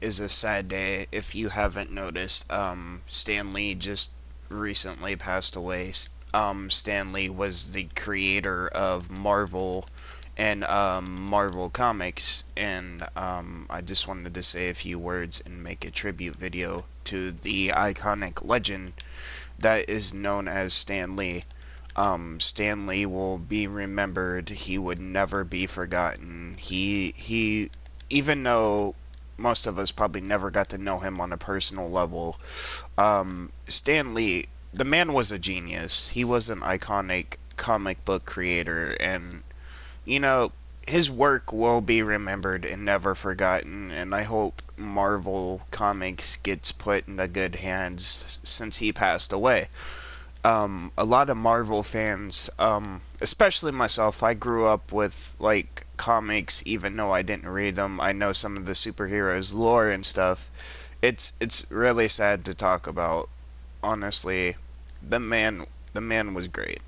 is a sad day. If you haven't noticed, Stan Lee just recently passed away. Stan Lee was the creator of Marvel and Marvel Comics, and I just wanted to say a few words and make a tribute video to the iconic legend that is known as Stan Lee. Stan Lee will be remembered. He would never be forgotten. Even though most of us probably never got to know him on a personal level, Stan Lee, the man was a genius. He was an iconic comic book creator, and you know, his work will be remembered and never forgotten, and I hope Marvel Comics gets put into good hands since he passed away. A lot of Marvel fans, especially myself, I grew up with like comics, even though I didn't read them. I know some of the superheroes lore and stuff. It's really sad to talk about. Honestly, the man was great.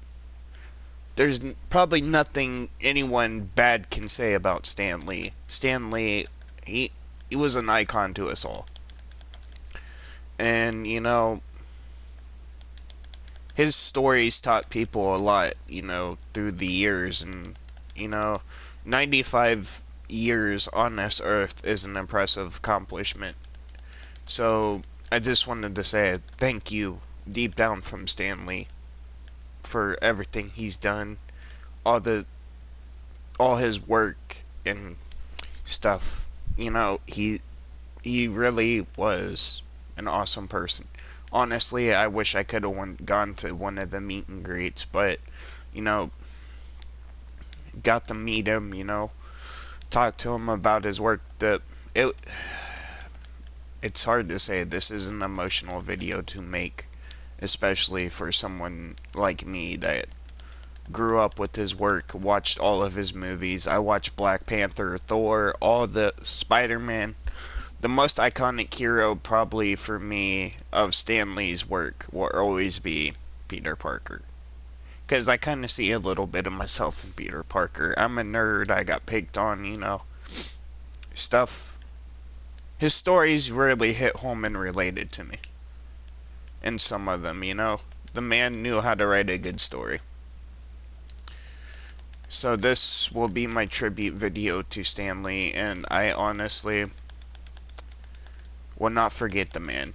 There's probably nothing anyone bad can say about Stan Lee. Stan Lee, he was an icon to us all, and his stories taught people a lot, through the years. And, you know, 95 years on this earth is an impressive accomplishment. So, I just wanted to say thank you deep down from Stan Lee for everything he's done, all the all his work and stuff. He really was an awesome person. Honestly, I wish I could have gone to one of the meet and greets, but you know, got to meet him. Talk to him about his work. It it's hard to say. This is an emotional video to make, especially for someone like me that grew up with his work, watched all of his movies. I watched Black Panther, Thor, all the Spider-Man. The most iconic hero probably for me of Stan Lee's work will always be Peter Parker. Because I kind of see a little bit of myself in Peter Parker. I'm a nerd, I got picked on, stuff. His stories really hit home and related to me. And some of them, The man knew how to write a good story. So this will be my tribute video to Stan Lee, and I honestly will not forget the man.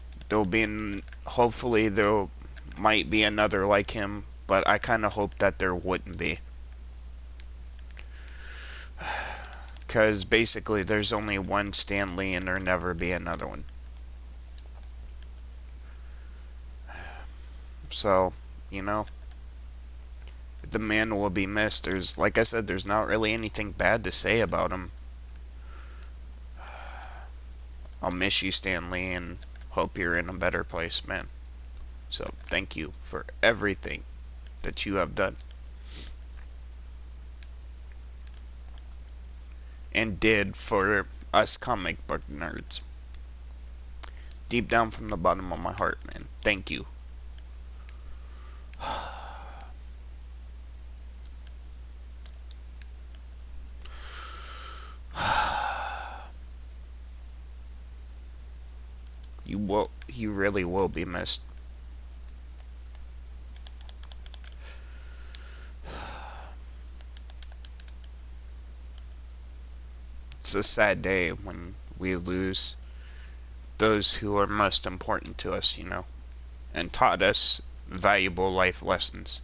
Hopefully there might be another like him, but I kind of hope that there wouldn't be. Because basically there's only one Stan Lee and there'll never be another one. So, the man will be missed. Like I said, there's not really anything bad to say about him. I'll miss you, Stan Lee, and hope you're in a better place, man. So, thank you for everything that you have done and did for us comic book nerds. Deep down from the bottom of my heart, man. Thank you. You really will be missed. It's a sad day when we lose those who are most important to us, and taught us valuable life lessons.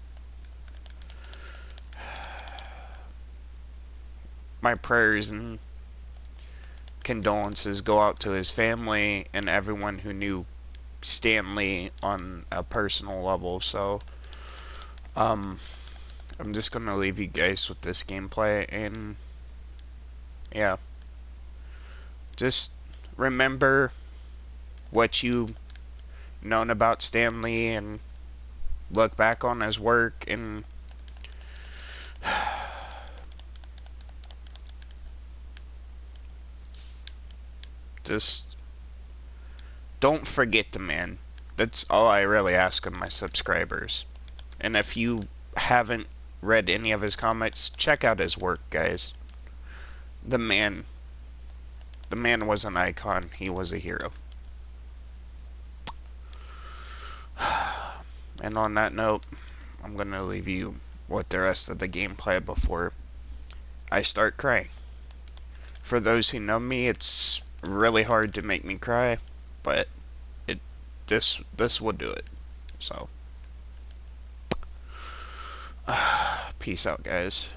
My prayers and condolences go out to his family and everyone who knew Stan Lee on a personal level. So, I'm just gonna leave you guys with this gameplay, and yeah, just remember what you known about Stan Lee and look back on his work and just don't forget the man. That's all I really ask of my subscribers. And if you haven't read any of his comics, check out his work, guys. The man The man was an icon. He was a hero. And on that note, I'm gonna leave you with the rest of the gameplay before I start crying. For those who know me, it's really hard to make me cry, but it this will do it. So, peace out, guys.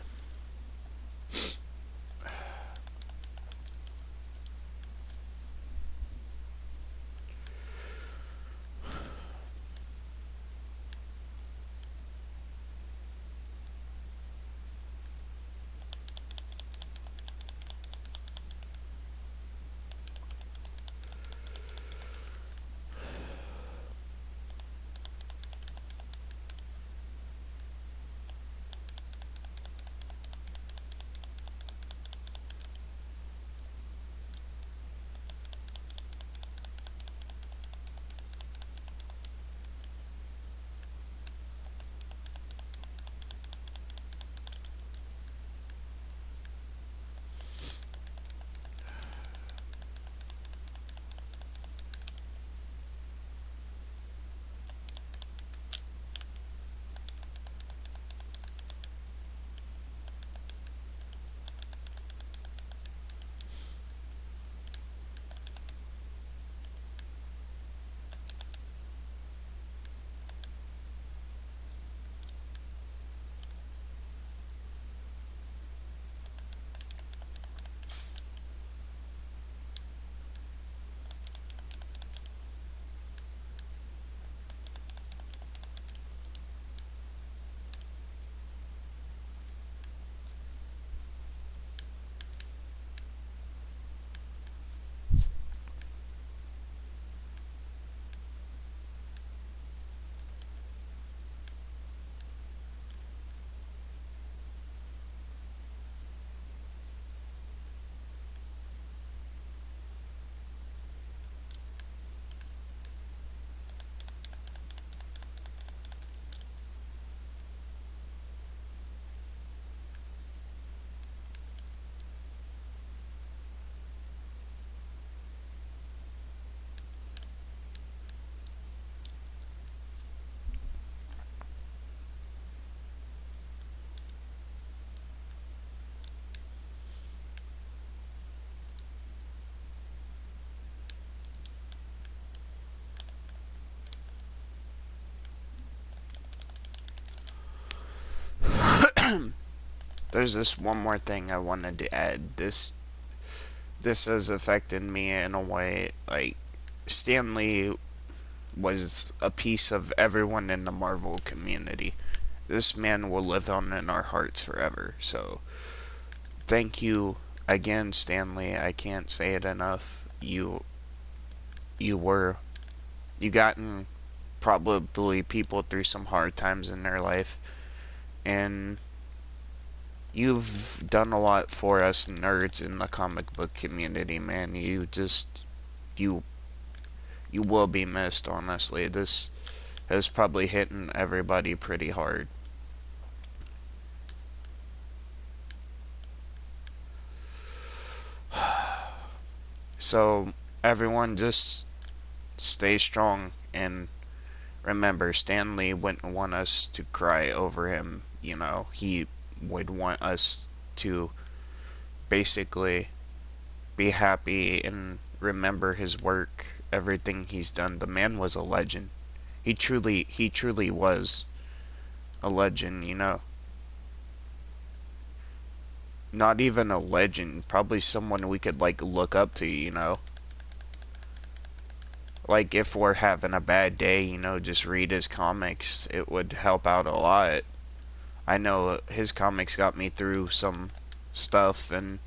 There's this one more thing I wanted to add. This has affected me in a way. Like, Stan Lee was a piece of everyone in the Marvel community. This man will live on in our hearts forever. So, thank you again, Stan Lee. I can't say it enough. You were you gotten probably people through some hard times in their life, and you've done a lot for us nerds in the comic book community, man. You you will be missed, honestly. This has probably hit everybody pretty hard. So, everyone, just stay strong and remember, Stan Lee wouldn't want us to cry over him. He would want us to basically be happy and remember his work, everything he's done. The man was a legend. He truly was a legend. Not even a legend, probably someone we could like look up to. Like if we're having a bad day, just read his comics. It would help out a lot. I know his comics got me through some stuff, and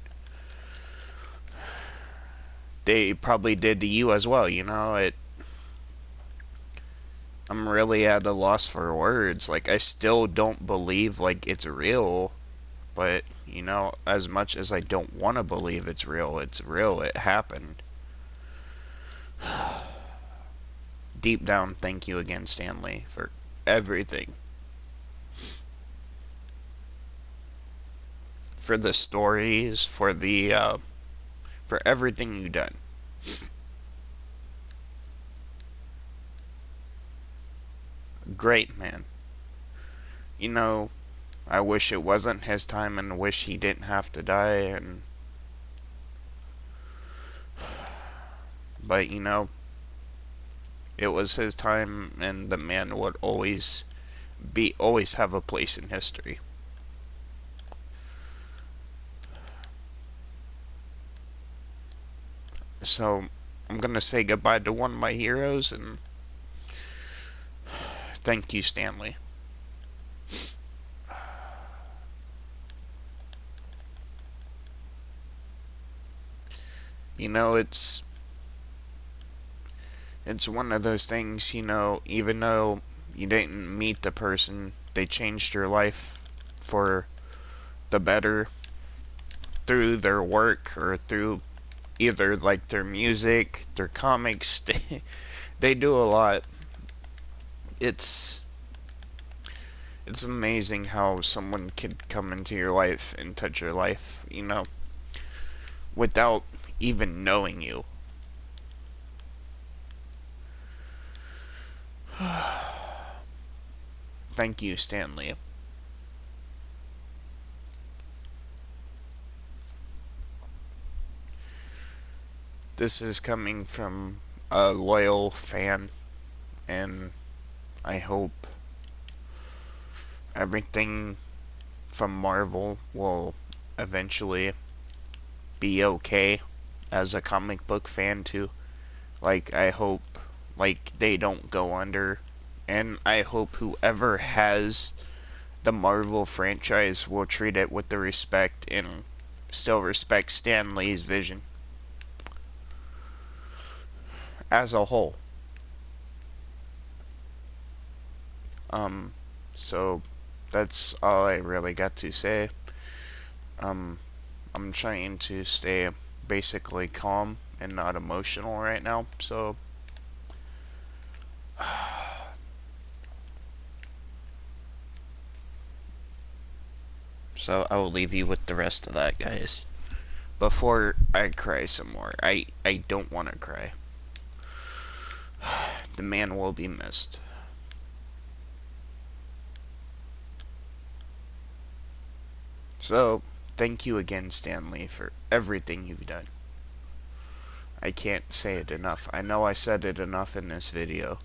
they probably did to you as well. I'm really at a loss for words. Like, I still don't believe like it's real, but as much as I don't want to believe it's real, it's real. It happened. Deep down, thank you again, Stan Lee, for everything. For the stories, for everything you've done. Great man. You know, I wish it wasn't his time and wish he didn't have to die, and but it was his time, and the man would always have a place in history. So I'm gonna say goodbye to one of my heroes, and thank you, Stanley. You know, it's one of those things, even though you didn't meet the person, they changed your life for the better through their work or through either like their music, their comics. They do a lot. It's it's amazing how someone could come into your life and touch your life, without even knowing you. Thank you, Stanley. This is coming from a loyal fan, and I hope everything from Marvel will eventually be okay as a comic book fan too. Like, I hope like they don't go under, and I hope whoever has the Marvel franchise will treat it with the respect and still respect Stan Lee's vision as a whole. Um, so that's all I really got to say. Um, I'm trying to stay basically calm and not emotional right now, so I will leave you with the rest of that, guys. Before I cry some more, I don't want to cry. The man will be missed. So, thank you again, Stanley, for everything you've done. I can't say it enough. I know I said it enough in this video.